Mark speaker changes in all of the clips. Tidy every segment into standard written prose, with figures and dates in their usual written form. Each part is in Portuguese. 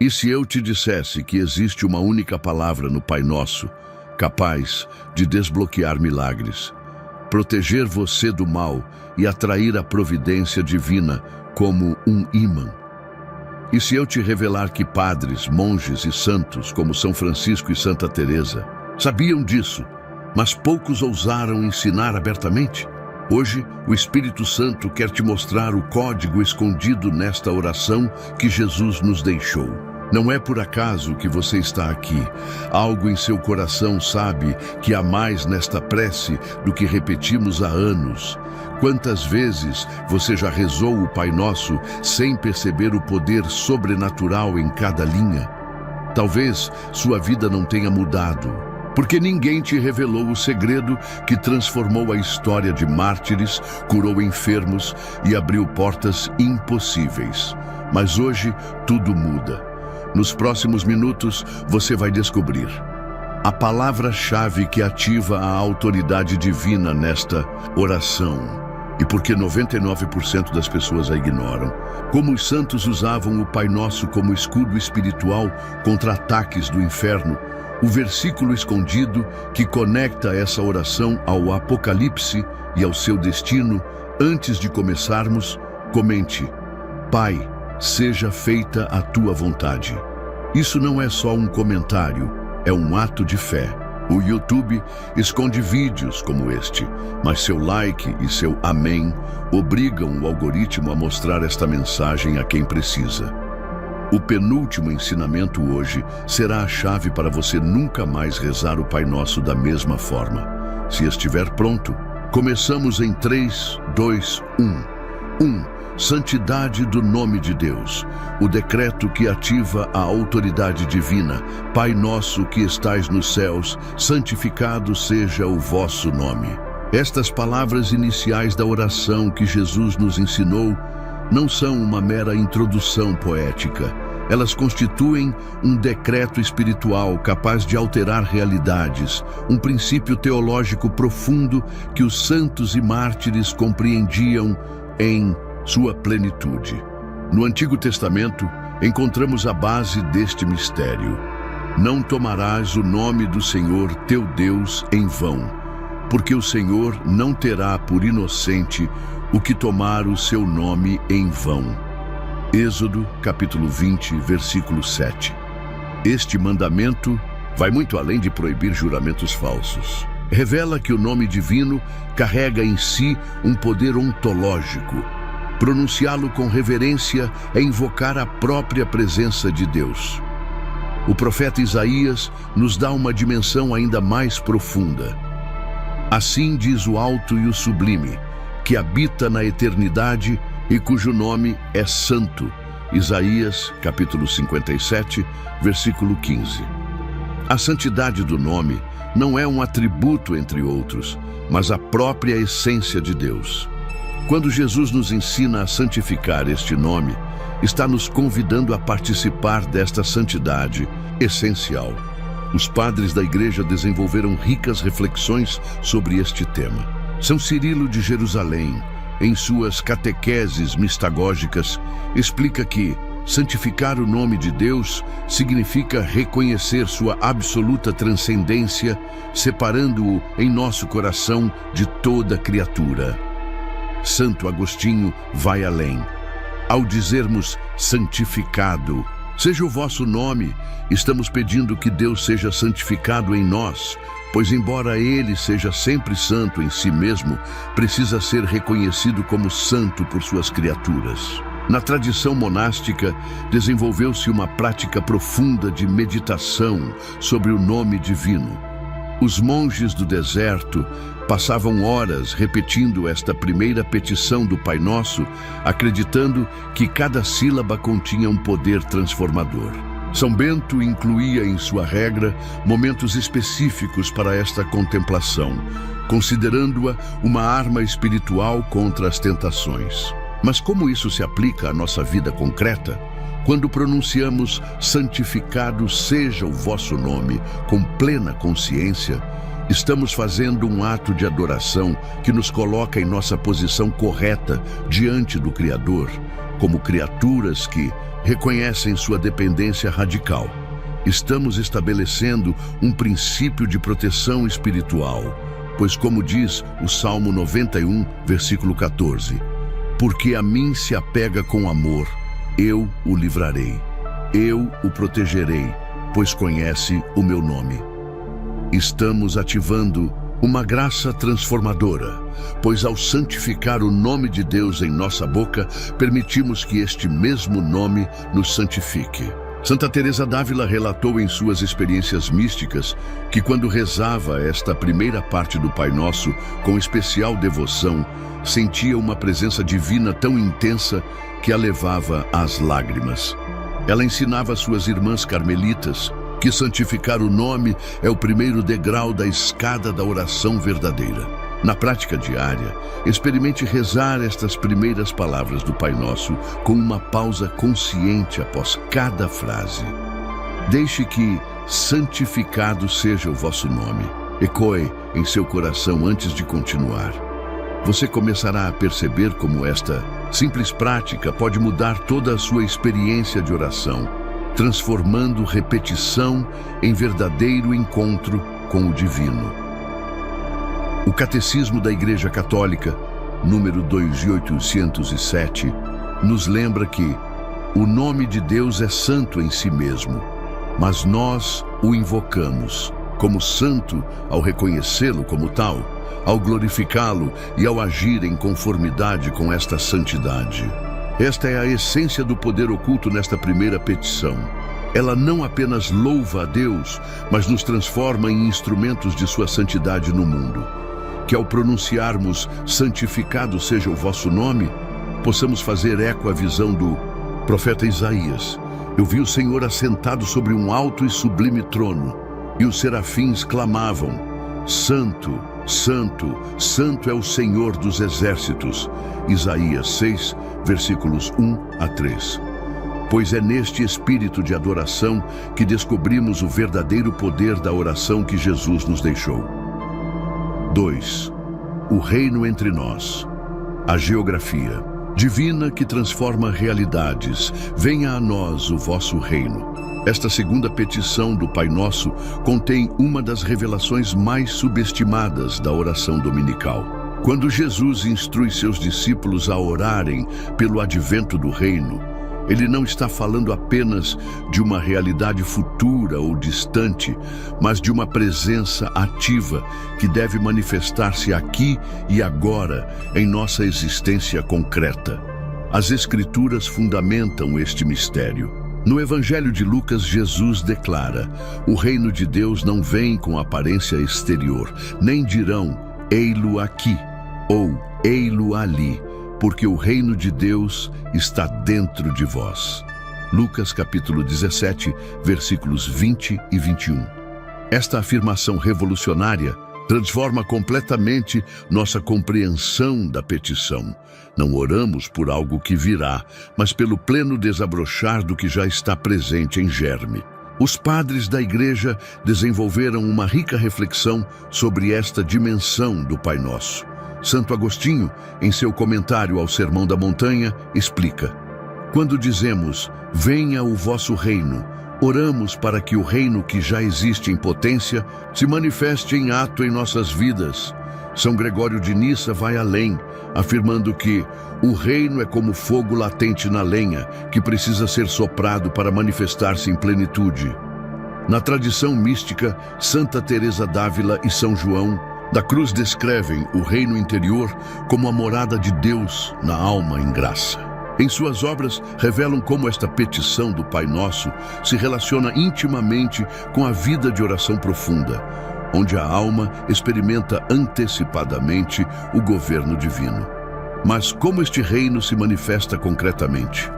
Speaker 1: E se eu te dissesse que existe uma única palavra no Pai Nosso, capaz de desbloquear milagres, proteger você do mal e atrair a providência divina como um ímã? E se eu te revelar que padres, monges e santos, como São Francisco e Santa Teresa, sabiam disso, mas poucos ousaram ensinar abertamente? Hoje, o Espírito Santo quer te mostrar o código escondido nesta oração que Jesus nos deixou. Não é por acaso que você está aqui. Algo em seu coração sabe que há mais nesta prece do que repetimos há anos. Quantas vezes você já rezou o Pai Nosso sem perceber o poder sobrenatural em cada linha? Talvez sua vida não tenha mudado, porque ninguém te revelou o segredo que transformou a história de mártires, curou enfermos e abriu portas impossíveis. Mas hoje tudo muda. Nos próximos minutos, você vai descobrir a palavra-chave que ativa a autoridade divina nesta oração. E porque 99% das pessoas a ignoram, como os santos usavam o Pai Nosso como escudo espiritual contra ataques do inferno, o versículo escondido que conecta essa oração ao Apocalipse e ao seu destino, antes de começarmos, comente: Pai, seja feita a tua vontade. Isso não é só um comentário, é um ato de fé. O YouTube esconde vídeos como este, mas seu like e seu amém obrigam o algoritmo a mostrar esta mensagem a quem precisa. O penúltimo ensinamento hoje será a chave para você nunca mais rezar o Pai Nosso da mesma forma. Se estiver pronto, começamos em 3, 2, 1. Santidade do nome de Deus, o decreto que ativa a autoridade divina. Pai nosso que estais nos céus, santificado seja o vosso nome. Estas palavras iniciais da oração que Jesus nos ensinou não são uma mera introdução poética. Elas constituem um decreto espiritual capaz de alterar realidades, um princípio teológico profundo que os santos e mártires compreendiam em sua plenitude. No Antigo Testamento, encontramos a base deste mistério. Não tomarás o nome do Senhor teu Deus em vão, porque o Senhor não terá por inocente o que tomar o seu nome em vão. Êxodo, capítulo 20, versículo 7. Este mandamento vai muito além de proibir juramentos falsos. Revela que o nome divino carrega em si um poder ontológico. Pronunciá-lo com reverência é invocar a própria presença de Deus. O profeta Isaías nos dá uma dimensão ainda mais profunda. Assim diz o alto e o sublime, que habita na eternidade e cujo nome é Santo. Isaías, capítulo 57, versículo 15. A santidade do nome não é um atributo entre outros, mas a própria essência de Deus. Quando Jesus nos ensina a santificar este nome, está nos convidando a participar desta santidade essencial. Os padres da Igreja desenvolveram ricas reflexões sobre este tema. São Cirilo de Jerusalém, em suas catequeses mistagógicas, explica que santificar o nome de Deus significa reconhecer sua absoluta transcendência, separando-o em nosso coração de toda criatura. Santo Agostinho vai além. Ao dizermos santificado, seja o vosso nome, estamos pedindo que Deus seja santificado em nós, pois embora Ele seja sempre santo em si mesmo, precisa ser reconhecido como santo por suas criaturas. Na tradição monástica, desenvolveu-se uma prática profunda de meditação sobre o nome divino. Os monges do deserto passavam horas repetindo esta primeira petição do Pai Nosso, acreditando que cada sílaba continha um poder transformador. São Bento incluía em sua regra momentos específicos para esta contemplação, considerando-a uma arma espiritual contra as tentações. Mas como isso se aplica à nossa vida concreta? Quando pronunciamos santificado seja o vosso nome com plena consciência, estamos fazendo um ato de adoração que nos coloca em nossa posição correta diante do Criador, como criaturas que, reconhecem sua dependência radical. Estamos estabelecendo um princípio de proteção espiritual, pois como diz o Salmo 91, versículo 14, porque a mim se apega com amor, eu o livrarei, eu o protegerei, pois conhece o meu nome. Estamos ativando uma graça transformadora, pois ao santificar o nome de Deus em nossa boca, permitimos que este mesmo nome nos santifique. Santa Teresa d'Ávila relatou em suas experiências místicas que quando rezava esta primeira parte do Pai Nosso com especial devoção, sentia uma presença divina tão intensa que a levava às lágrimas. Ela ensinava suas irmãs carmelitas que santificar o nome é o primeiro degrau da escada da oração verdadeira. Na prática diária, experimente rezar estas primeiras palavras do Pai Nosso com uma pausa consciente após cada frase. Deixe que santificado seja o vosso nome. Ecoe em seu coração antes de continuar. Você começará a perceber como esta simples prática pode mudar toda a sua experiência de oração, transformando repetição em verdadeiro encontro com o divino. O Catecismo da Igreja Católica, número 2807, nos lembra que o nome de Deus é santo em si mesmo, mas nós o invocamos como santo ao reconhecê-lo como tal, ao glorificá-lo e ao agir em conformidade com esta santidade. Esta é a essência do poder oculto nesta primeira petição. Ela não apenas louva a Deus, mas nos transforma em instrumentos de sua santidade no mundo. Que ao pronunciarmos santificado seja o vosso nome, possamos fazer eco à visão do profeta Isaías. Eu vi o Senhor assentado sobre um alto e sublime trono, e os serafins clamavam: Santo, Santo, Santo é o Senhor dos exércitos. Isaías 6, versículos 1 a 3. Pois é neste espírito de adoração que descobrimos o verdadeiro poder da oração que Jesus nos deixou. 2. O reino entre nós. A geografia divina que transforma realidades. Venha a nós o vosso reino. Esta segunda petição do Pai Nosso contém uma das revelações mais subestimadas da oração dominical. Quando Jesus instrui seus discípulos a orarem pelo advento do reino, ele não está falando apenas de uma realidade futura ou distante, mas de uma presença ativa que deve manifestar-se aqui e agora em nossa existência concreta. As Escrituras fundamentam este mistério. No Evangelho de Lucas, Jesus declara: o reino de Deus não vem com aparência exterior, nem dirão, ei-lo aqui, ou ei-lo ali, porque o reino de Deus está dentro de vós. Lucas capítulo 17, versículos 20 e 21. Esta afirmação revolucionária transforma completamente nossa compreensão da petição. Não oramos por algo que virá, mas pelo pleno desabrochar do que já está presente em germe. Os padres da Igreja desenvolveram uma rica reflexão sobre esta dimensão do Pai Nosso. Santo Agostinho, em seu comentário ao Sermão da Montanha, explica: quando dizemos, venha o vosso reino, oramos para que o reino que já existe em potência se manifeste em ato em nossas vidas. São Gregório de Nissa vai além, afirmando que o reino é como fogo latente na lenha, que precisa ser soprado para manifestar-se em plenitude. Na tradição mística, Santa Teresa d'Ávila e São João da Cruz descrevem o reino interior como a morada de Deus na alma em graça. Em suas obras, revelam como esta petição do Pai Nosso se relaciona intimamente com a vida de oração profunda, onde a alma experimenta antecipadamente o governo divino. Mas como este reino se manifesta concretamente?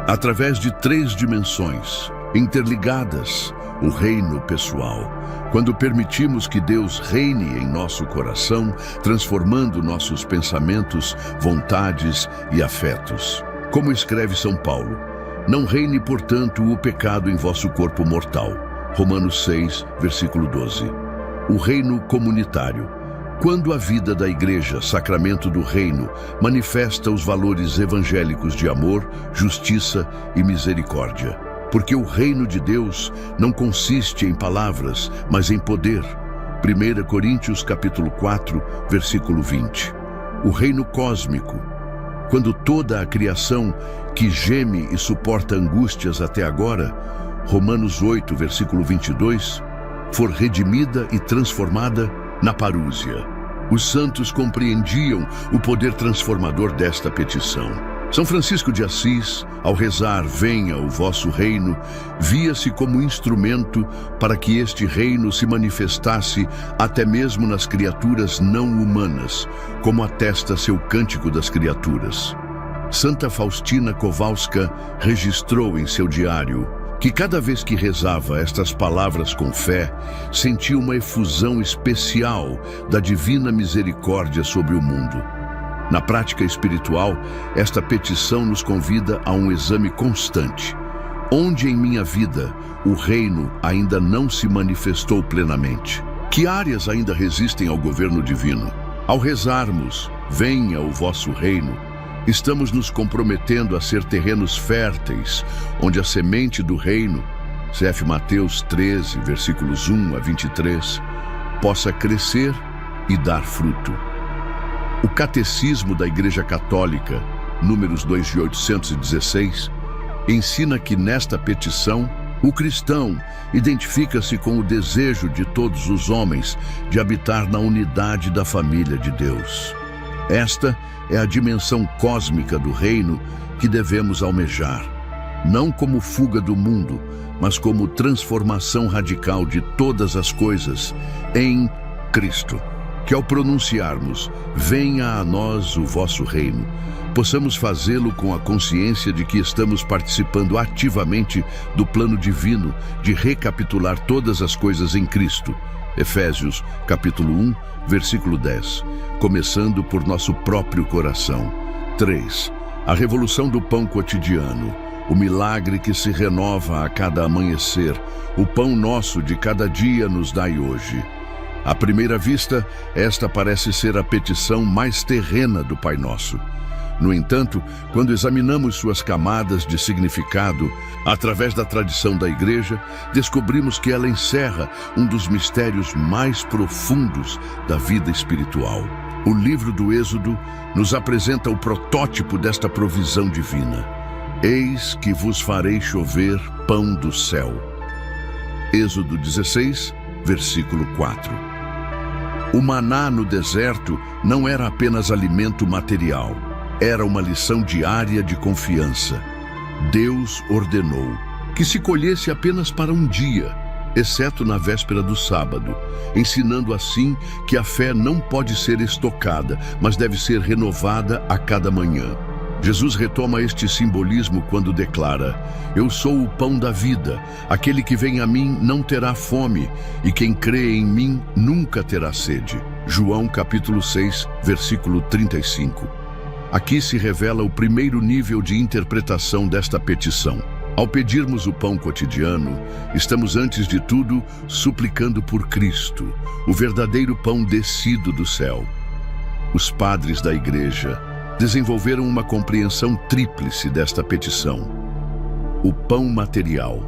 Speaker 1: Através de 3 dimensões interligadas: o reino pessoal, quando permitimos que Deus reine em nosso coração, transformando nossos pensamentos, vontades e afetos. Como escreve São Paulo: não reine, portanto, o pecado em vosso corpo mortal. Romanos 6, versículo 12. O reino comunitário, Quando a vida da Igreja, sacramento do reino, manifesta os valores evangélicos de amor, justiça e misericórdia. Porque o reino de Deus não consiste em palavras, mas em poder. 1 Coríntios capítulo 4, versículo 20. O reino cósmico. Quando toda a criação que geme e suporta angústias até agora, Romanos 8, versículo 22, for redimida e transformada na parúzia. Os santos compreendiam o poder transformador desta petição. São Francisco de Assis, ao rezar "Venha o vosso reino", via-se como instrumento para que este reino se manifestasse até mesmo nas criaturas não humanas, como atesta seu Cântico das Criaturas. Santa Faustina Kowalska registrou em seu diário que cada vez que rezava estas palavras com fé, sentia uma efusão especial da divina misericórdia sobre o mundo. Na prática espiritual, esta petição nos convida a um exame constante. Onde em minha vida o reino ainda não se manifestou plenamente? Que áreas ainda resistem ao governo divino? Ao rezarmos "Venha o vosso reino", estamos nos comprometendo a ser terrenos férteis, onde a semente do reino, CF Mateus 13, versículos 1 a 23, possa crescer e dar fruto. O Catecismo da Igreja Católica, números 2 de 816, ensina que nesta petição, o cristão identifica-se com o desejo de todos os homens de habitar na unidade da família de Deus. Esta é a dimensão cósmica do reino que devemos almejar, não como fuga do mundo, mas como transformação radical de todas as coisas em Cristo. Que ao pronunciarmos "Venha a nós o vosso reino", possamos fazê-lo com a consciência de que estamos participando ativamente do plano divino de recapitular todas as coisas em Cristo. Efésios, capítulo 1, versículo 10, começando por nosso próprio coração. 3. A revolução do pão cotidiano, o milagre que se renova a cada amanhecer, o pão nosso de cada dia nos dai hoje. À primeira vista, esta parece ser a petição mais terrena do Pai Nosso. No entanto, quando examinamos suas camadas de significado, através da tradição da Igreja, descobrimos que ela encerra um dos mistérios mais profundos da vida espiritual. O livro do Êxodo nos apresenta o protótipo desta provisão divina. Eis que vos farei chover pão do céu. Êxodo 16, versículo 4. O maná no deserto não era apenas alimento material. Era uma lição diária de confiança. Deus ordenou que se colhesse apenas para um dia, exceto na véspera do sábado, ensinando assim que a fé não pode ser estocada, mas deve ser renovada a cada manhã. Jesus retoma este simbolismo quando declara: "Eu sou o pão da vida. Aquele que vem a mim não terá fome, e quem crê em mim nunca terá sede." João capítulo 6, versículo 35. Aqui se revela o primeiro nível de interpretação desta petição. Ao pedirmos o pão cotidiano, estamos antes de tudo suplicando por Cristo, o verdadeiro pão descido do céu. Os padres da Igreja desenvolveram uma compreensão tríplice desta petição. O pão material,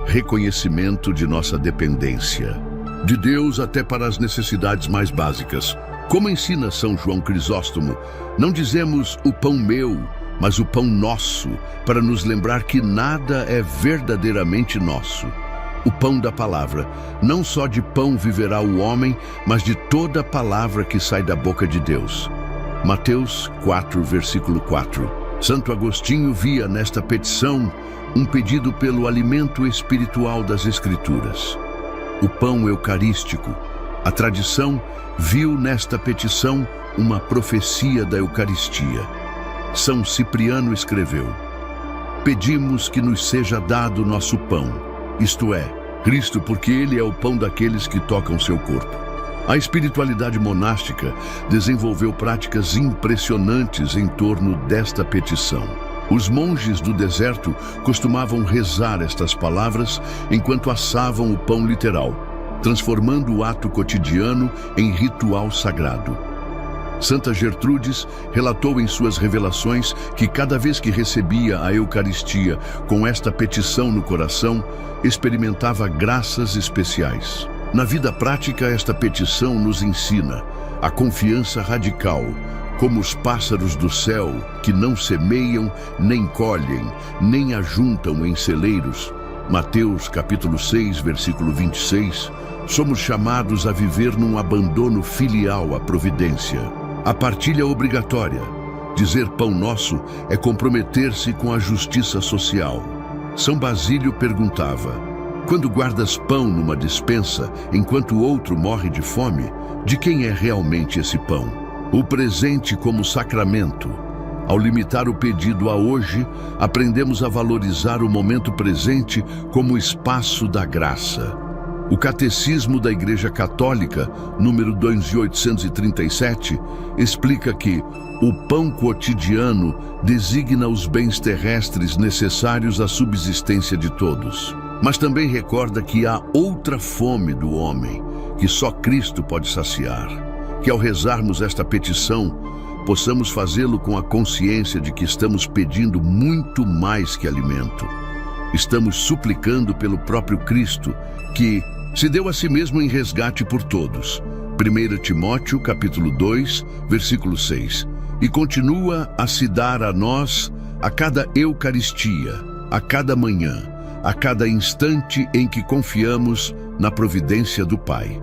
Speaker 1: reconhecimento de nossa dependência de Deus até para as necessidades mais básicas. Como ensina São João Crisóstomo, não dizemos "o pão meu", mas "o pão nosso", para nos lembrar que nada é verdadeiramente nosso. O pão da palavra, não só de pão viverá o homem, mas de toda palavra que sai da boca de Deus. Mateus 4, versículo 4. Santo Agostinho via nesta petição um pedido pelo alimento espiritual das Escrituras. O pão eucarístico. A tradição viu nesta petição uma profecia da Eucaristia. São Cipriano escreveu: "Pedimos que nos seja dado nosso pão, isto é, Cristo, porque Ele é o pão daqueles que tocam seu corpo." A espiritualidade monástica desenvolveu práticas impressionantes em torno desta petição. Os monges do deserto costumavam rezar estas palavras enquanto assavam o pão literal, transformando o ato cotidiano em ritual sagrado. Santa Gertrudes relatou em suas revelações que cada vez que recebia a Eucaristia com esta petição no coração, experimentava graças especiais. Na vida prática, esta petição nos ensina a confiança radical, como os pássaros do céu, que não semeiam, nem colhem, nem ajuntam em celeiros. Mateus capítulo 6, versículo 26, somos chamados a viver num abandono filial à providência. A partilha obrigatória, dizer pão nosso, é comprometer-se com a justiça social. São Basílio perguntava: quando guardas pão numa despensa, enquanto o outro morre de fome, de quem é realmente esse pão? O presente como sacramento. Ao limitar o pedido a hoje, aprendemos a valorizar o momento presente como espaço da graça. O Catecismo da Igreja Católica, número 2837, explica que o pão cotidiano designa os bens terrestres necessários à subsistência de todos. Mas também recorda que há outra fome do homem, que só Cristo pode saciar. Que ao rezarmos esta petição, possamos fazê-lo com a consciência de que estamos pedindo muito mais que alimento. Estamos suplicando pelo próprio Cristo, que se deu a si mesmo em resgate por todos. 1 Timóteo, capítulo 2, versículo 6. E continua a se dar a nós a cada Eucaristia, a cada manhã, a cada instante em que confiamos na providência do Pai.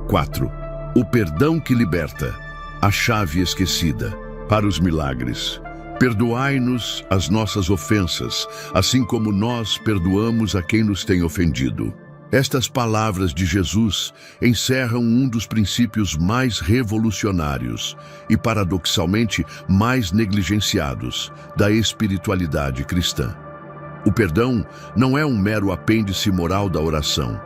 Speaker 1: 4. O perdão que liberta, a chave esquecida para os milagres. Perdoai-nos as nossas ofensas, assim como nós perdoamos a quem nos tem ofendido. Estas palavras de Jesus encerram um dos princípios mais revolucionários e, paradoxalmente, mais negligenciados da espiritualidade cristã. O perdão não é um mero apêndice moral da oração,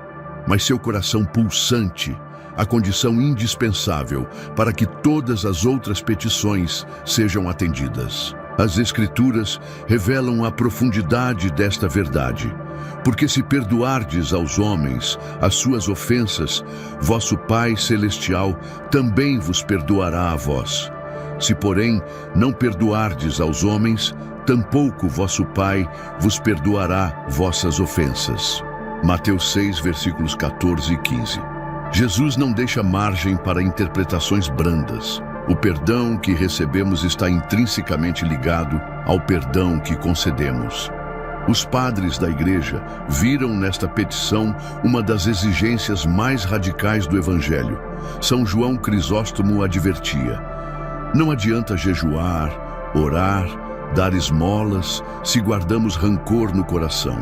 Speaker 1: mas seu coração pulsante, a condição indispensável para que todas as outras petições sejam atendidas. As Escrituras revelam a profundidade desta verdade, porque se perdoardes aos homens as suas ofensas, vosso Pai Celestial também vos perdoará a vós. Se, porém, não perdoardes aos homens, tampouco vosso Pai vos perdoará vossas ofensas. Mateus 6, versículos 14 e 15. Jesus não deixa margem para interpretações brandas. O perdão que recebemos está intrinsecamente ligado ao perdão que concedemos. Os padres da Igreja viram nesta petição uma das exigências mais radicais do Evangelho. São João Crisóstomo advertia: não adianta jejuar, orar, dar esmolas, se guardamos rancor no coração.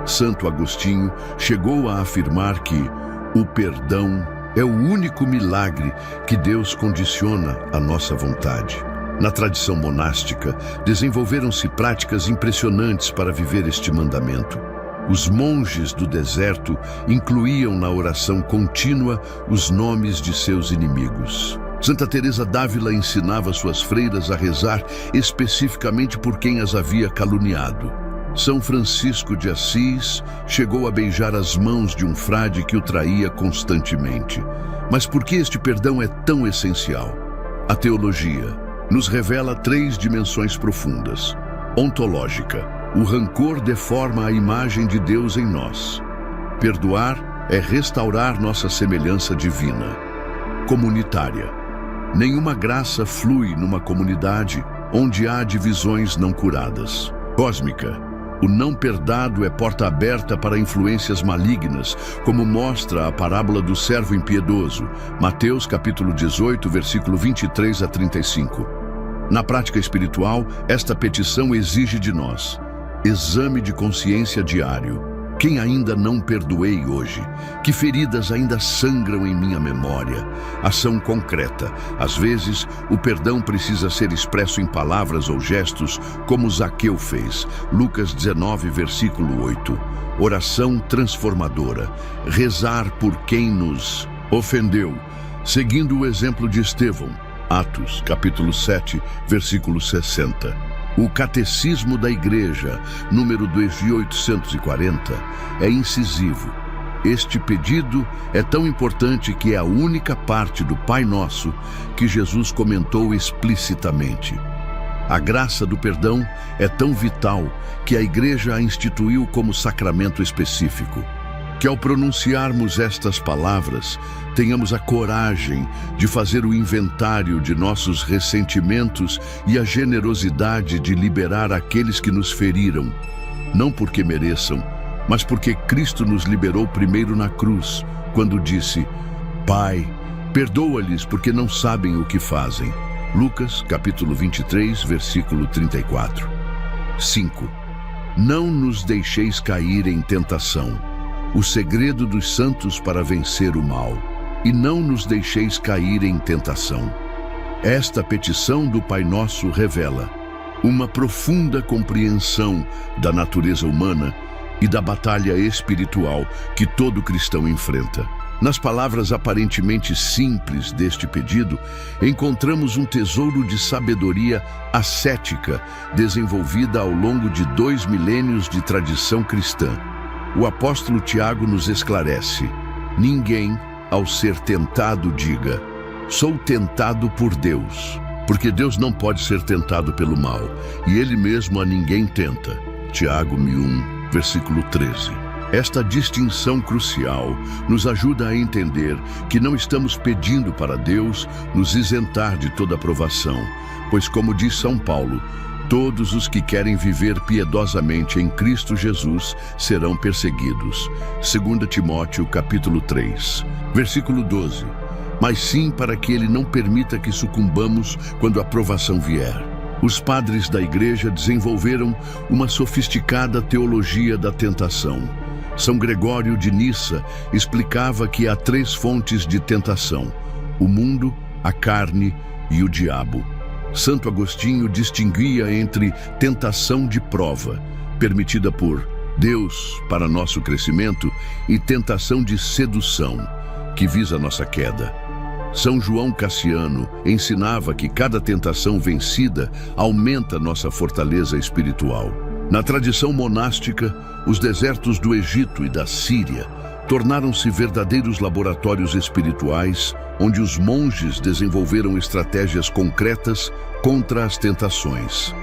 Speaker 1: Santo Agostinho chegou a afirmar que o perdão é o único milagre que Deus condiciona à nossa vontade. Na tradição monástica, desenvolveram-se práticas impressionantes para viver este mandamento. Os monges do deserto incluíam na oração contínua os nomes de seus inimigos. Santa Teresa d'Ávila ensinava suas freiras a rezar especificamente por quem as havia caluniado. São Francisco de Assis chegou a beijar as mãos de um frade que o traía constantemente. Mas por que este perdão é tão essencial? A teologia nos revela 3 dimensões profundas. Ontológica: o rancor deforma a imagem de Deus em nós. Perdoar é restaurar nossa semelhança divina. Comunitária: nenhuma graça flui numa comunidade onde há divisões não curadas. Cósmica: o não perdado é porta aberta para influências malignas, como mostra a parábola do servo impiedoso, Mateus capítulo 18, versículo 23 a 35. Na prática espiritual, esta petição exige de nós exame de consciência diário. Quem ainda não perdoei hoje? Que feridas ainda sangram em minha memória? Ação concreta. Às vezes, o perdão precisa ser expresso em palavras ou gestos, como Zaqueu fez. Lucas 19, versículo 8. Oração transformadora. Rezar por quem nos ofendeu, seguindo o exemplo de Estevão. Atos, capítulo 7, versículo 60. O Catecismo da Igreja, número 2840, é incisivo. Este pedido é tão importante que é a única parte do Pai Nosso que Jesus comentou explicitamente. A graça do perdão é tão vital que a Igreja a instituiu como sacramento específico. Que ao pronunciarmos estas palavras, tenhamos a coragem de fazer o inventário de nossos ressentimentos e a generosidade de liberar aqueles que nos feriram, não porque mereçam, mas porque Cristo nos liberou primeiro na cruz, quando disse: Pai, perdoa-lhes porque não sabem o que fazem. Lucas, capítulo 23, versículo 34. 5. Não nos deixeis cair em tentação. O segredo dos santos para vencer o mal. E não nos deixeis cair em tentação. Esta petição do Pai Nosso revela uma profunda compreensão da natureza humana e da batalha espiritual que todo cristão enfrenta. Nas palavras aparentemente simples deste pedido, encontramos um tesouro de sabedoria ascética desenvolvida ao longo de 2 milênios de tradição cristã. O apóstolo Tiago nos esclarece: ninguém, ao ser tentado, diga: sou tentado por Deus, porque Deus não pode ser tentado pelo mal, e Ele mesmo a ninguém tenta. Tiago 1, versículo 13. Esta distinção crucial nos ajuda a entender que não estamos pedindo para Deus nos isentar de toda provação, pois, como diz São Paulo, todos os que querem viver piedosamente em Cristo Jesus serão perseguidos. 2 Timóteo, capítulo 3, versículo 12. Mas sim para que Ele não permita que sucumbamos quando a provação vier. Os padres da Igreja desenvolveram uma sofisticada teologia da tentação. São Gregório de Nissa explicava que há 3 fontes de tentação: o mundo, a carne e o diabo. Santo Agostinho distinguia entre tentação de prova, permitida por Deus para nosso crescimento, e tentação de sedução, que visa nossa queda. São João Cassiano ensinava que cada tentação vencida aumenta nossa fortaleza espiritual. Na tradição monástica, os desertos do Egito e da Síria tornaram-se verdadeiros laboratórios espirituais, onde os monges desenvolveram estratégias concretas contra as tentações.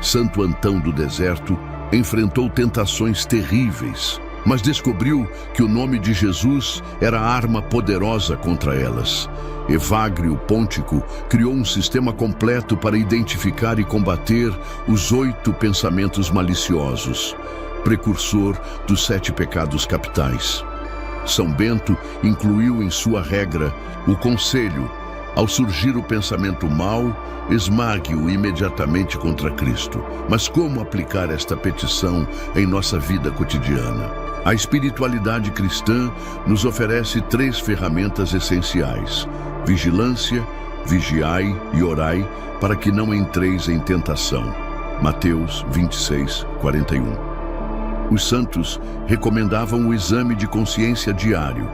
Speaker 1: Santo Antão do Deserto enfrentou tentações terríveis, mas descobriu que o nome de Jesus era a arma poderosa contra elas. Evagrio Pôntico criou um sistema completo para identificar e combater os 8 pensamentos maliciosos, precursor dos 7 pecados capitais. São Bento incluiu em sua regra o conselho: ao surgir o pensamento mau, esmague-o imediatamente contra Cristo. Mas como aplicar esta petição em nossa vida cotidiana? A espiritualidade cristã nos oferece 3 ferramentas essenciais: vigilância, vigiai e orai, para que não entreis em tentação. Mateus 26, 41. Os santos recomendavam o exame de consciência diário,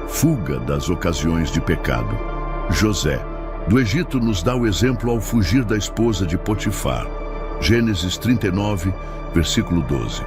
Speaker 1: fuga das ocasiões de pecado. José, do Egito, nos dá o exemplo ao fugir da esposa de Potifar. Gênesis 39, versículo 12.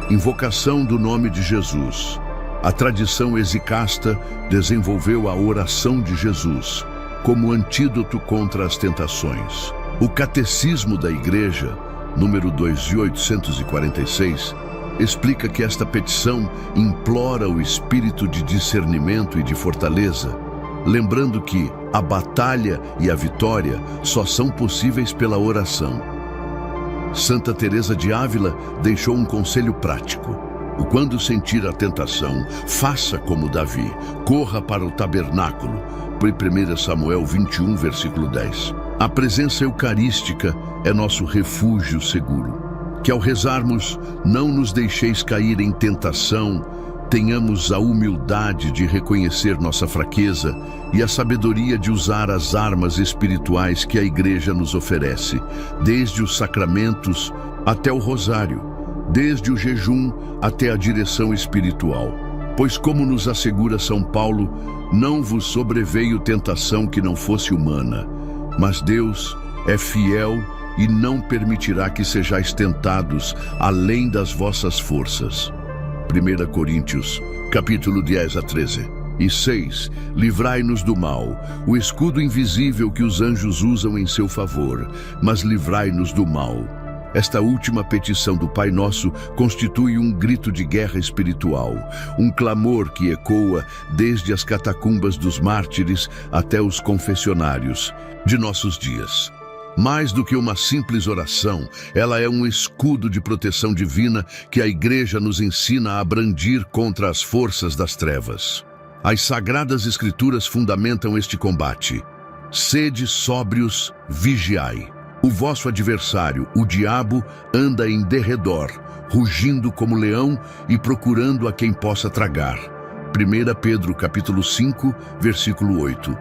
Speaker 1: Invocação do nome de Jesus. A tradição exicasta desenvolveu a oração de Jesus como antídoto contra as tentações. O Catecismo da Igreja, número 2846, explica que esta petição implora o espírito de discernimento e de fortaleza, lembrando que a batalha e a vitória só são possíveis pela oração. Santa Teresa de Ávila deixou um conselho prático: quando sentir a tentação, faça como Davi, corra para o tabernáculo. 1 Samuel 21, versículo 10. A presença eucarística é nosso refúgio seguro. Que ao rezarmos, não nos deixeis cair em tentação, tenhamos a humildade de reconhecer nossa fraqueza e a sabedoria de usar as armas espirituais que a Igreja nos oferece, desde os sacramentos até o rosário, desde o jejum até a direção espiritual. Pois, como nos assegura São Paulo, não vos sobreveio tentação que não fosse humana, mas Deus é fiel e não permitirá que sejais tentados além das vossas forças. 1 Coríntios, capítulo 10 a 13. E 6. Livrai-nos do mal, o escudo invisível que os anjos usam em seu favor, mas livrai-nos do mal. Esta última petição do Pai Nosso constitui um grito de guerra espiritual, um clamor que ecoa desde as catacumbas dos mártires até os confessionários de nossos dias. Mais do que uma simples oração, ela é um escudo de proteção divina que a Igreja nos ensina a brandir contra as forças das trevas. As Sagradas Escrituras fundamentam este combate. Sede sóbrios, vigiai. O vosso adversário, o diabo, anda em derredor, rugindo como leão e procurando a quem possa tragar. 1 Pedro capítulo 5, versículo 8.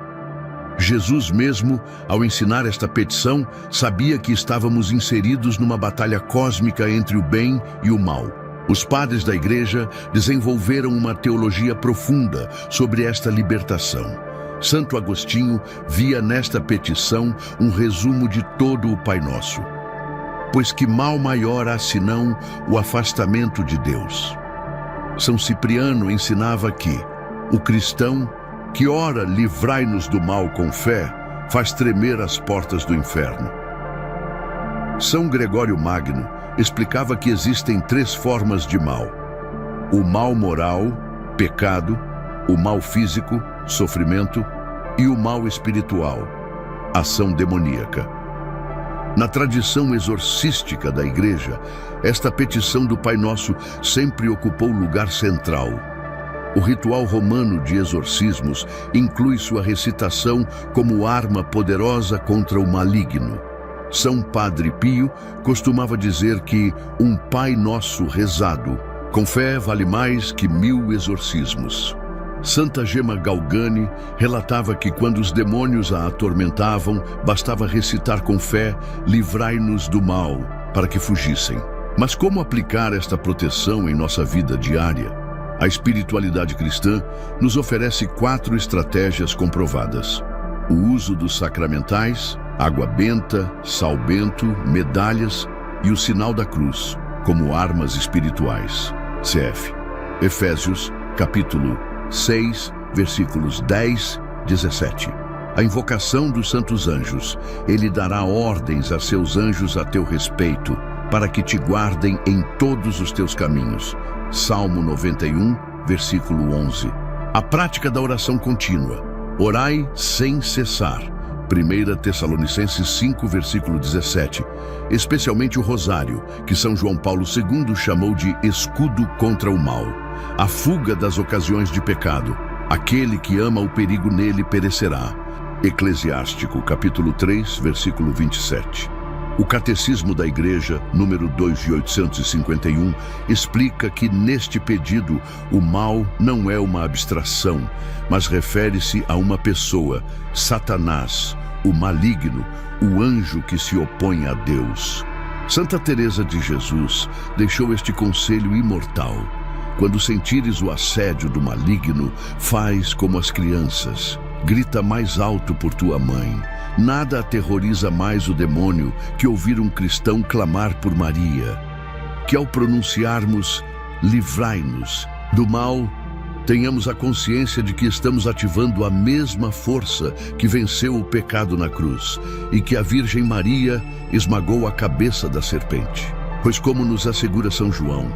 Speaker 1: Jesus mesmo, ao ensinar esta petição, sabia que estávamos inseridos numa batalha cósmica entre o bem e o mal. Os padres da Igreja desenvolveram uma teologia profunda sobre esta libertação. Santo Agostinho via nesta petição um resumo de todo o Pai Nosso. Pois que mal maior há senão o afastamento de Deus. São Cipriano ensinava que o cristão que ora livrai-nos do mal com fé faz tremer as portas do inferno. São Gregório Magno explicava que existem 3 formas de mal: o mal moral, pecado, o mal físico, sofrimento, e o mal espiritual, ação demoníaca. Na tradição exorcística da Igreja, esta petição do Pai Nosso sempre ocupou lugar central. O ritual romano de exorcismos inclui sua recitação como arma poderosa contra o maligno. São Padre Pio costumava dizer que um Pai Nosso rezado com fé vale mais que 1000 exorcismos. Santa Gema Galgani relatava que quando os demônios a atormentavam, bastava recitar com fé: livrai-nos do mal, para que fugissem. Mas como aplicar esta proteção em nossa vida diária? A espiritualidade cristã nos oferece 4 estratégias comprovadas: o uso dos sacramentais, água benta, sal bento, medalhas e o sinal da cruz, como armas espirituais. Cf. Efésios, capítulo 6, versículos 10, 17. A invocação dos santos anjos. Ele dará ordens a seus anjos a teu respeito, para que te guardem em todos os teus caminhos. Salmo 91, versículo 11. A prática da oração contínua. Orai sem cessar. 1 Tessalonicenses 5, versículo 17. Especialmente o rosário, que São João Paulo II chamou de escudo contra o mal. A fuga das ocasiões de pecado. Aquele que ama o perigo nele perecerá. Eclesiástico, capítulo 3, versículo 27. O Catecismo da Igreja, número 2851, explica que neste pedido o mal não é uma abstração, mas refere-se a uma pessoa, Satanás, o maligno, o anjo que se opõe a Deus. Santa Teresa de Jesus deixou este conselho imortal: quando sentires o assédio do maligno, faz como as crianças, grita mais alto por tua mãe. Nada aterroriza mais o demônio que ouvir um cristão clamar por Maria. Que ao pronunciarmos livrai-nos do mal, tenhamos a consciência de que estamos ativando a mesma força que venceu o pecado na cruz e que a Virgem Maria esmagou a cabeça da serpente. Pois como nos assegura São João: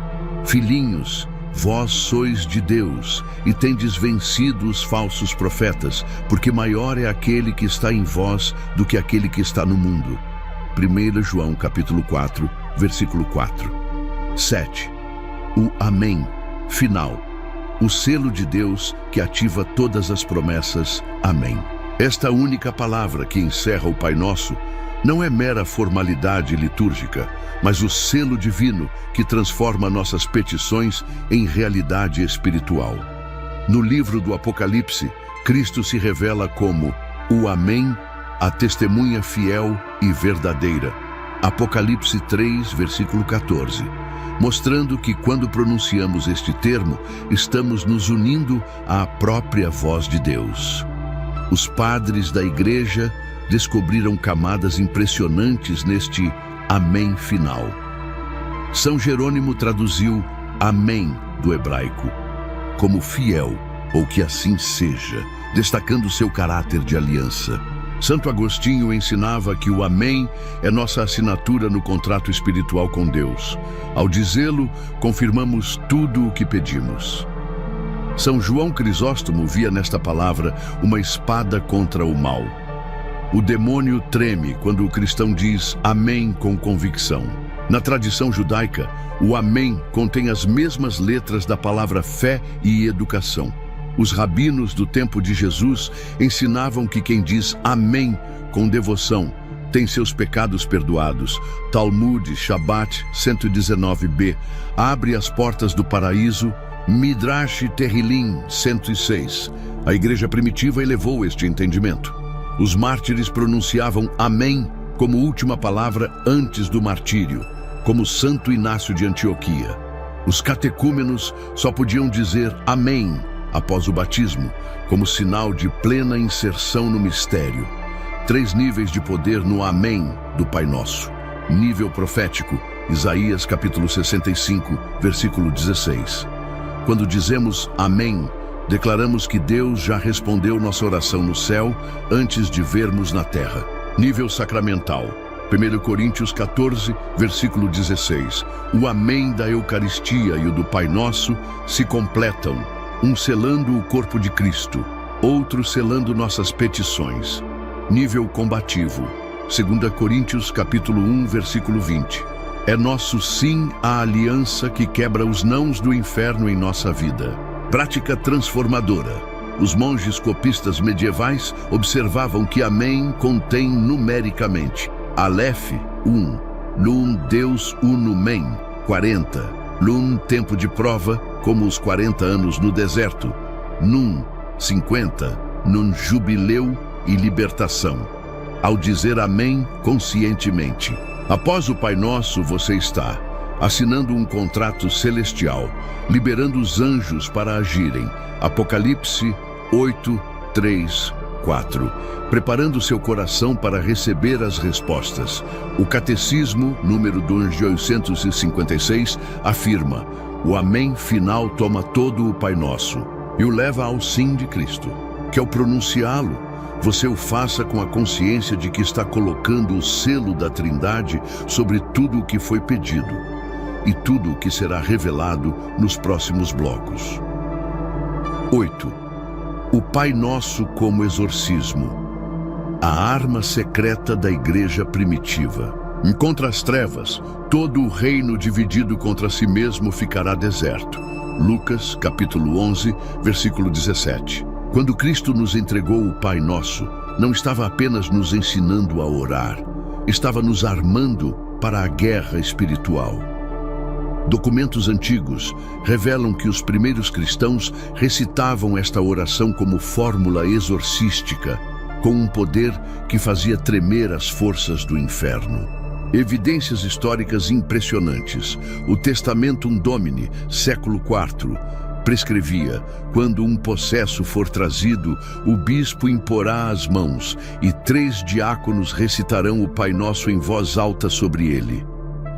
Speaker 1: filhinhos, vós sois de Deus e tendes vencido os falsos profetas, porque maior é aquele que está em vós do que aquele que está no mundo. 1 João capítulo 4, versículo 4. 7. O Amém final. O selo de Deus que ativa todas as promessas. Amém. Esta única palavra que encerra o Pai Nosso não é mera formalidade litúrgica, mas o selo divino que transforma nossas petições em realidade espiritual. No livro do Apocalipse, Cristo se revela como o Amém, a testemunha fiel e verdadeira. Apocalipse 3, versículo 14. Mostrando que quando pronunciamos este termo, estamos nos unindo à própria voz de Deus. Os padres da Igreja descobriram camadas impressionantes neste Amém final. São Jerônimo traduziu Amém do hebraico. como fiel, ou que assim seja, destacando seu caráter de aliança. Santo Agostinho ensinava que o Amém é nossa assinatura no contrato espiritual com Deus. Ao dizê-lo, confirmamos tudo o que pedimos. São João Crisóstomo via nesta palavra uma espada contra o mal. O demônio treme quando o cristão diz Amém com convicção. Na tradição judaica, o Amém contém as mesmas letras da palavra fé e educação. Os rabinos do tempo de Jesus ensinavam que quem diz Amém com devoção tem seus pecados perdoados. Talmud, Shabat 119b, abre as portas do paraíso. Midrash Terrilim 106. A igreja primitiva elevou este entendimento. Os mártires pronunciavam Amém como última palavra antes do martírio, como Santo Inácio de Antioquia. Os catecúmenos só podiam dizer Amém após o batismo, como sinal de plena inserção no mistério. 3 níveis de poder no Amém do Pai Nosso. Nível profético, Isaías capítulo 65, versículo 16. Quando dizemos Amém, declaramos que Deus já respondeu nossa oração no céu antes de vermos na terra. Nível sacramental, 1 Coríntios 14, versículo 16. O Amém da Eucaristia e o do Pai Nosso se completam, um selando o corpo de Cristo, outro selando nossas petições. Nível combativo, 2 Coríntios capítulo 1, versículo 20. É nosso sim à aliança que quebra os nãos do inferno em nossa vida. Prática transformadora. Os monges copistas medievais observavam que Amém contém numericamente Aleph, 1, Nun, Deus Uno Men, 40, Lun, tempo de prova, como os 40 anos no deserto, Nun, 50, Nun, jubileu e libertação. Ao dizer Amém conscientemente, após o Pai Nosso, você está assinando um contrato celestial, liberando os anjos para agirem. Apocalipse 8, 3, 4. Preparando seu coração para receber as respostas. O Catecismo, número 2856, afirma: o Amém final toma todo o Pai Nosso e o leva ao sim de Cristo, que ao pronunciá-lo, você o faça com a consciência de que está colocando o selo da Trindade sobre tudo o que foi pedido e tudo o que será revelado nos próximos blocos. 8. O Pai Nosso como exorcismo. A arma secreta da igreja primitiva. Contra as trevas, todo o reino dividido contra si mesmo ficará deserto. Lucas, capítulo 11, versículo 17. Quando Cristo nos entregou o Pai Nosso, não estava apenas nos ensinando a orar, estava nos armando para a guerra espiritual. Documentos antigos revelam que os primeiros cristãos recitavam esta oração como fórmula exorcística, com um poder que fazia tremer as forças do inferno. Evidências históricas impressionantes. O Testamentum Domini, século IV, prescrevia: quando um possesso for trazido, o bispo imporá as mãos e 3 diáconos recitarão o Pai Nosso em voz alta sobre ele.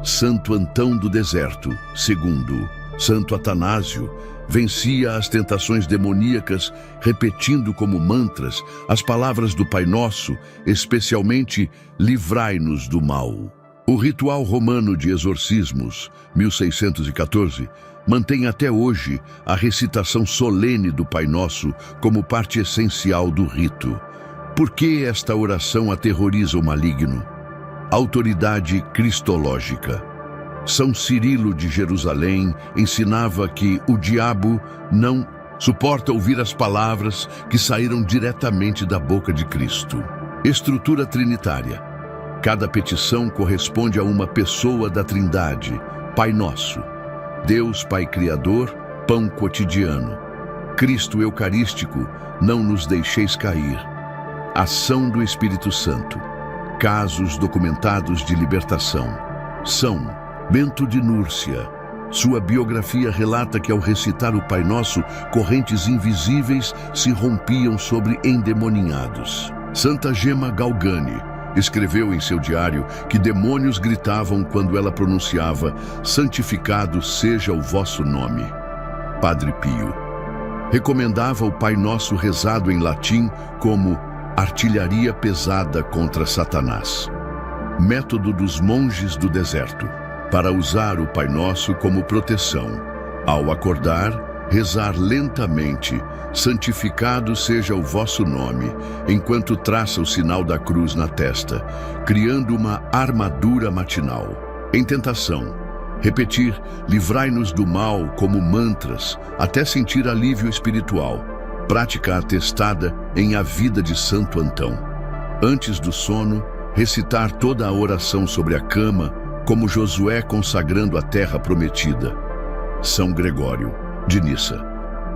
Speaker 1: Santo Antão do Deserto, segundo. Santo Atanásio vencia as tentações demoníacas repetindo como mantras as palavras do Pai Nosso, especialmente livrai-nos do mal. O ritual romano de exorcismos, 1614, mantém até hoje a recitação solene do Pai Nosso como parte essencial do rito. Por que esta oração aterroriza o maligno? Autoridade cristológica. São Cirilo de Jerusalém ensinava que o diabo não suporta ouvir as palavras que saíram diretamente da boca de Cristo. Estrutura trinitária. Cada petição corresponde a uma pessoa da Trindade: Pai Nosso, Deus Pai Criador, pão cotidiano. Cristo Eucarístico, não nos deixeis cair. Ação do Espírito Santo. Casos documentados de libertação. São Bento de Núrcia. Sua biografia relata que ao recitar o Pai Nosso, correntes invisíveis se rompiam sobre endemoninhados. Santa Gema Galgani escreveu em seu diário que demônios gritavam quando ela pronunciava: santificado seja o vosso nome. Padre Pio. Recomendava o Pai Nosso rezado em latim como artilharia pesada contra Satanás. Método dos monges do deserto, para usar o Pai Nosso como proteção. Ao acordar, rezar lentamente, santificado seja o vosso nome, enquanto traça o sinal da cruz na testa, criando uma armadura matinal. Em tentação, repetir, livrai-nos do mal como mantras, até sentir alívio espiritual, prática atestada em A Vida de Santo Antão. Antes do sono, recitar toda a oração sobre a cama, como Josué consagrando a terra prometida. São Gregório, de Nissa.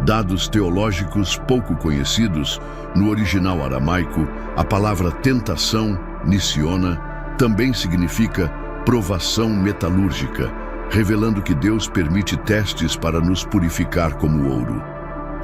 Speaker 1: Dados teológicos pouco conhecidos, no original aramaico, a palavra tentação, nisiona, também significa provação metalúrgica, revelando que Deus permite testes para nos purificar como ouro.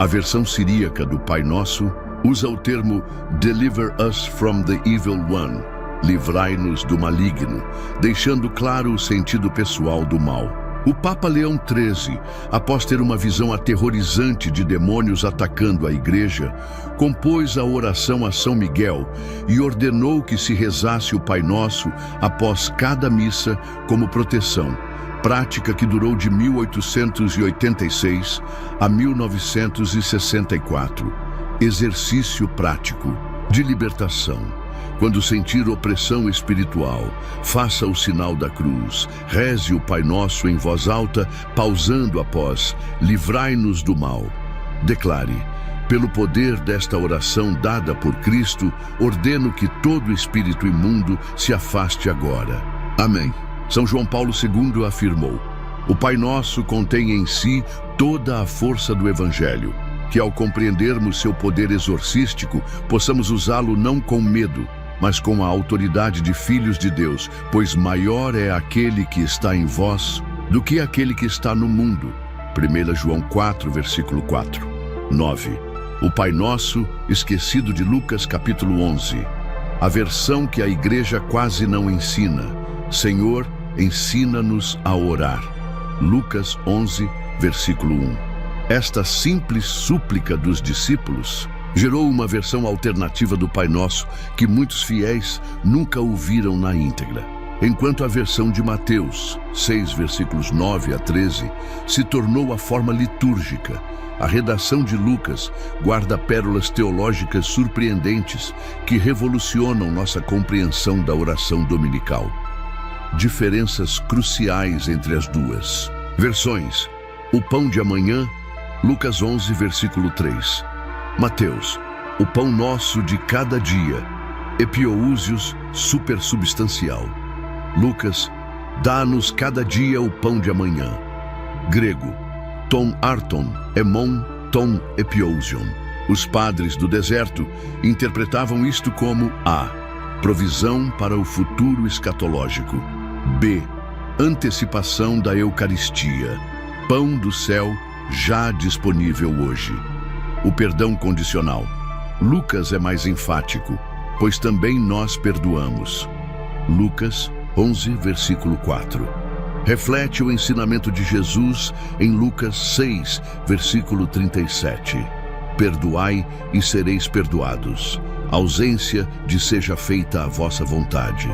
Speaker 1: A versão siríaca do Pai Nosso usa o termo Deliver us from the evil one, livrai-nos do maligno, deixando claro o sentido pessoal do mal. O Papa Leão XIII, após ter uma visão aterrorizante de demônios atacando a igreja, compôs a oração a São Miguel e ordenou que se rezasse o Pai Nosso após cada missa como proteção, prática que durou de 1886 a 1964. Exercício prático de libertação. Quando sentir opressão espiritual, faça o sinal da cruz, reze o Pai Nosso em voz alta, pausando após, livrai-nos do mal. Declare, pelo poder desta oração dada por Cristo, ordeno que todo espírito imundo se afaste agora. Amém. São João Paulo II afirmou, o Pai Nosso contém em si toda a força do Evangelho, que ao compreendermos seu poder exorcístico, possamos usá-lo não com medo, mas com a autoridade de filhos de Deus, pois maior é aquele que está em vós do que aquele que está no mundo. 1 João 4, versículo 4. 9. O Pai Nosso, esquecido de Lucas capítulo 11. A versão que a igreja quase não ensina. Senhor, ensina-nos a orar. Lucas 11, versículo 1. Esta simples súplica dos discípulos gerou uma versão alternativa do Pai Nosso que muitos fiéis nunca ouviram na íntegra. Enquanto a versão de Mateus 6, versículos 9 a 13, se tornou a forma litúrgica, a redação de Lucas guarda pérolas teológicas surpreendentes que revolucionam nossa compreensão da oração dominical. Diferenças cruciais entre as duas versões. O pão de amanhã, Lucas 11, versículo 3. Mateus, o pão nosso de cada dia, epioúsios supersubstancial. Lucas, dá-nos cada dia o pão de amanhã. Grego, ton arton, emon, ton epiousion. Os padres do deserto interpretavam isto como A, provisão para o futuro escatológico. B, antecipação da Eucaristia, pão do céu já disponível hoje. O perdão condicional. Lucas é mais enfático, pois também nós perdoamos. Lucas 11, versículo 4. Reflete o ensinamento de Jesus em Lucas 6, versículo 37. Perdoai e sereis perdoados. Ausência de seja feita a vossa vontade.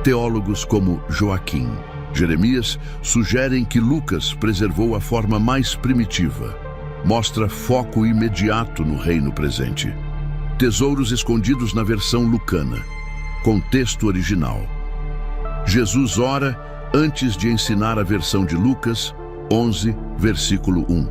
Speaker 1: Teólogos como Joaquim, Jeremias sugerem que Lucas preservou a forma mais primitiva. Mostra foco imediato no reino presente. Tesouros escondidos na versão lucana. Contexto original. Jesus ora antes de ensinar a versão de Lucas 11, versículo 1.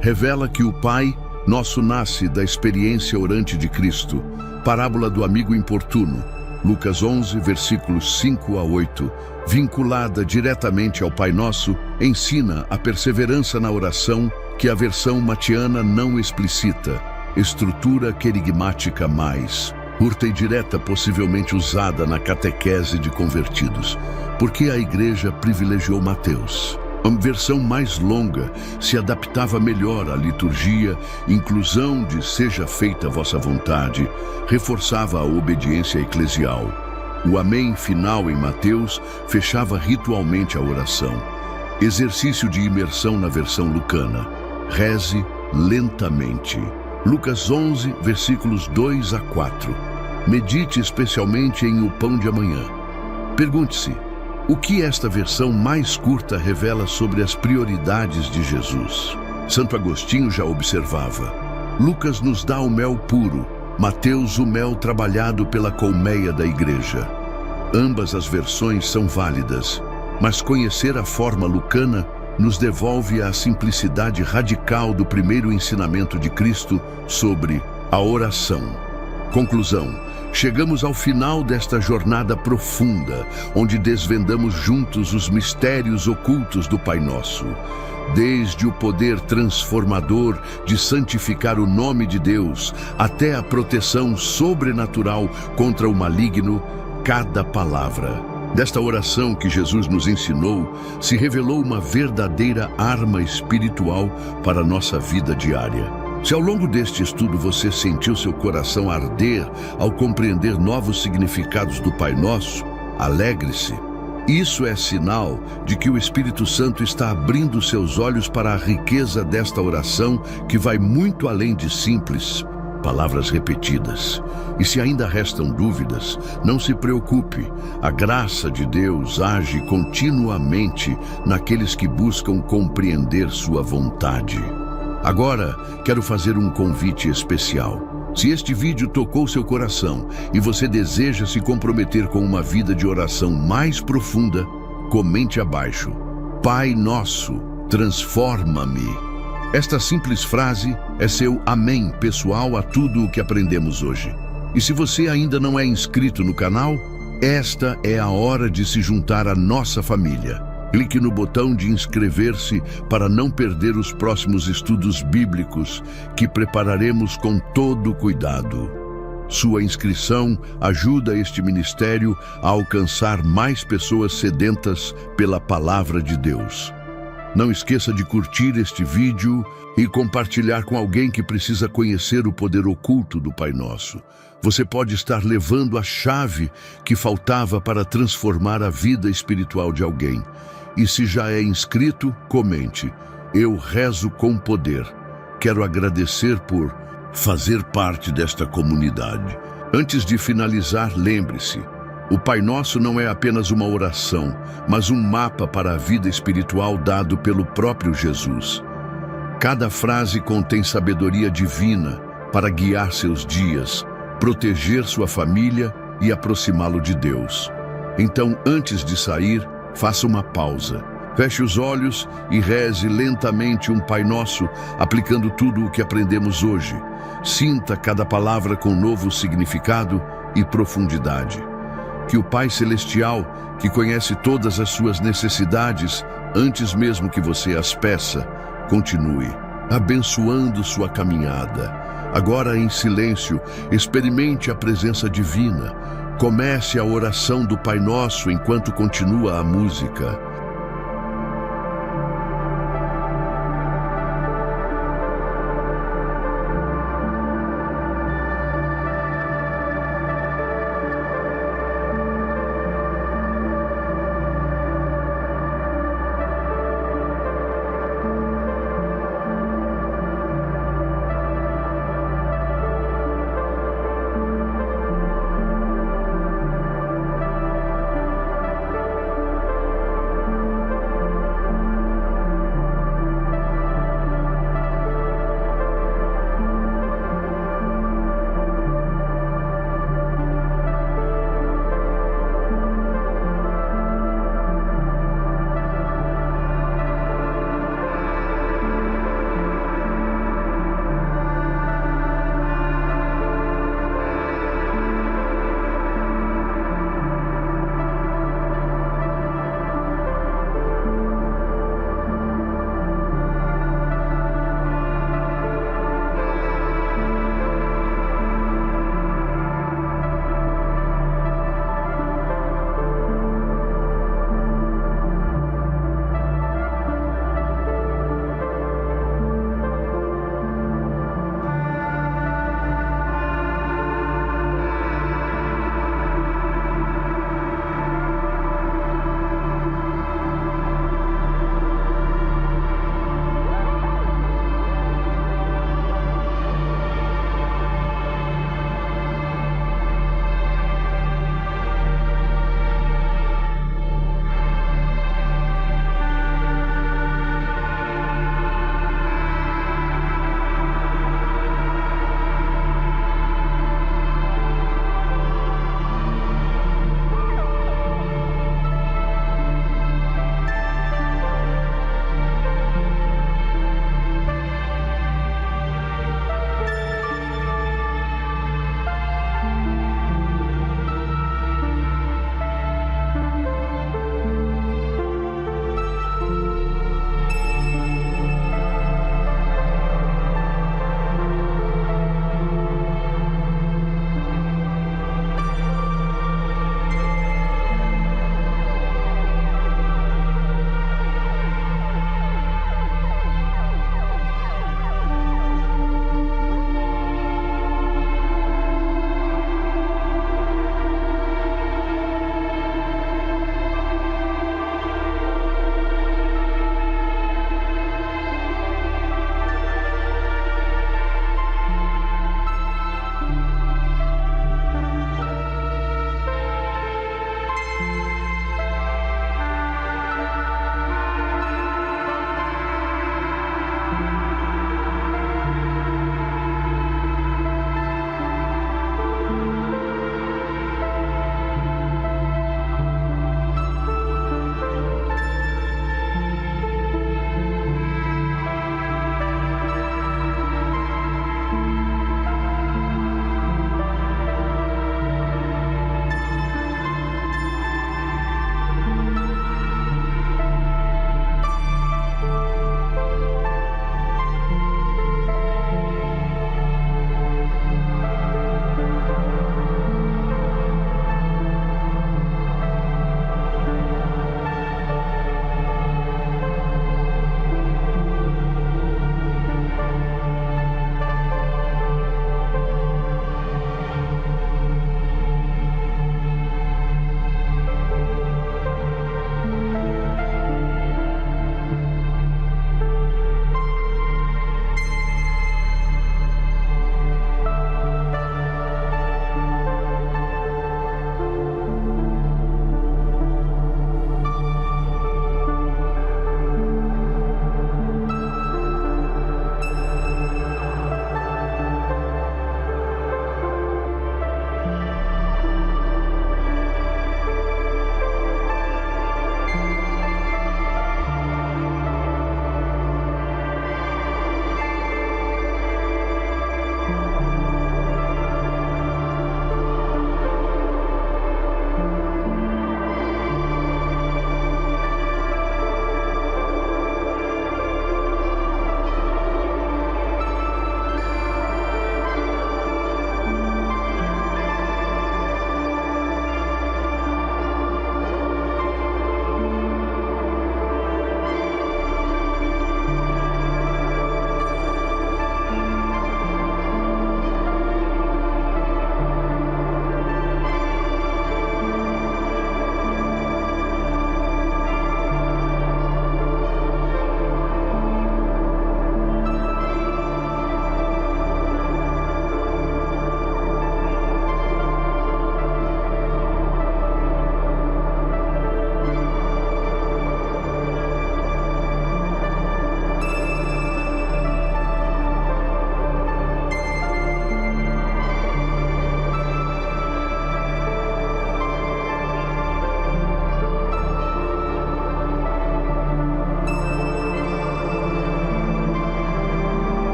Speaker 1: Revela que o Pai Nosso nasce da experiência orante de Cristo. Parábola do amigo importuno. Lucas 11, versículos 5 a 8, vinculada diretamente ao Pai Nosso, ensina a perseverança na oração que a versão matiana não explicita, estrutura querigmática mais, curta e direta possivelmente usada na catequese de convertidos, porque a igreja privilegiou Mateus. A versão mais longa se adaptava melhor à liturgia, inclusão de seja feita a vossa vontade, reforçava a obediência eclesial. O amém final em Mateus fechava ritualmente a oração. Exercício de imersão na versão lucana. Reze lentamente. Lucas 11, versículos 2 a 4. Medite especialmente em O Pão de Amanhã. Pergunte-se, o que esta versão mais curta revela sobre as prioridades de Jesus? Santo Agostinho já observava. Lucas nos dá o mel puro, Mateus o mel trabalhado pela colmeia da igreja. Ambas as versões são válidas, mas conhecer a forma lucana nos devolve a simplicidade radical do primeiro ensinamento de Cristo sobre a oração. Conclusão: chegamos ao final desta jornada profunda, onde desvendamos juntos os mistérios ocultos do Pai Nosso. Desde o poder transformador de santificar o nome de Deus, até a proteção sobrenatural contra o maligno, cada palavra desta oração que Jesus nos ensinou se revelou uma verdadeira arma espiritual para a nossa vida diária. Se ao longo deste estudo você sentiu seu coração arder ao compreender novos significados do Pai Nosso, alegre-se. Isso é sinal de que o Espírito Santo está abrindo seus olhos para a riqueza desta oração que vai muito além de simples palavras repetidas. E se ainda restam dúvidas, não se preocupe. A graça de Deus age continuamente naqueles que buscam compreender sua vontade. Agora, quero fazer um convite especial. Se este vídeo tocou seu coração e você deseja se comprometer com uma vida de oração mais profunda, comente abaixo: Pai Nosso, transforma-me. Esta simples frase é seu amém pessoal a tudo o que aprendemos hoje. E se você ainda não é inscrito no canal, esta é a hora de se juntar à nossa família. Clique no botão de inscrever-se para não perder os próximos estudos bíblicos que prepararemos com todo cuidado. Sua inscrição ajuda este ministério a alcançar mais pessoas sedentas pela palavra de Deus. Não esqueça de curtir este vídeo e compartilhar com alguém que precisa conhecer o poder oculto do Pai Nosso. Você pode estar levando a chave que faltava para transformar a vida espiritual de alguém. E se já é inscrito, comente: eu rezo com poder. Quero agradecer por fazer parte desta comunidade. Antes de finalizar, lembre-se: o Pai Nosso não é apenas uma oração, mas um mapa para a vida espiritual dado pelo próprio Jesus. Cada frase contém sabedoria divina para guiar seus dias, proteger sua família e aproximá-lo de Deus. Então, antes de sair, faça uma pausa. Feche os olhos e reze lentamente um Pai Nosso, aplicando tudo o que aprendemos hoje. Sinta cada palavra com novo significado e profundidade. Que o Pai Celestial, que conhece todas as suas necessidades antes mesmo que você as peça, continue abençoando sua caminhada. Agora, em silêncio, experimente a presença divina. Comece a oração do Pai Nosso enquanto continua a música.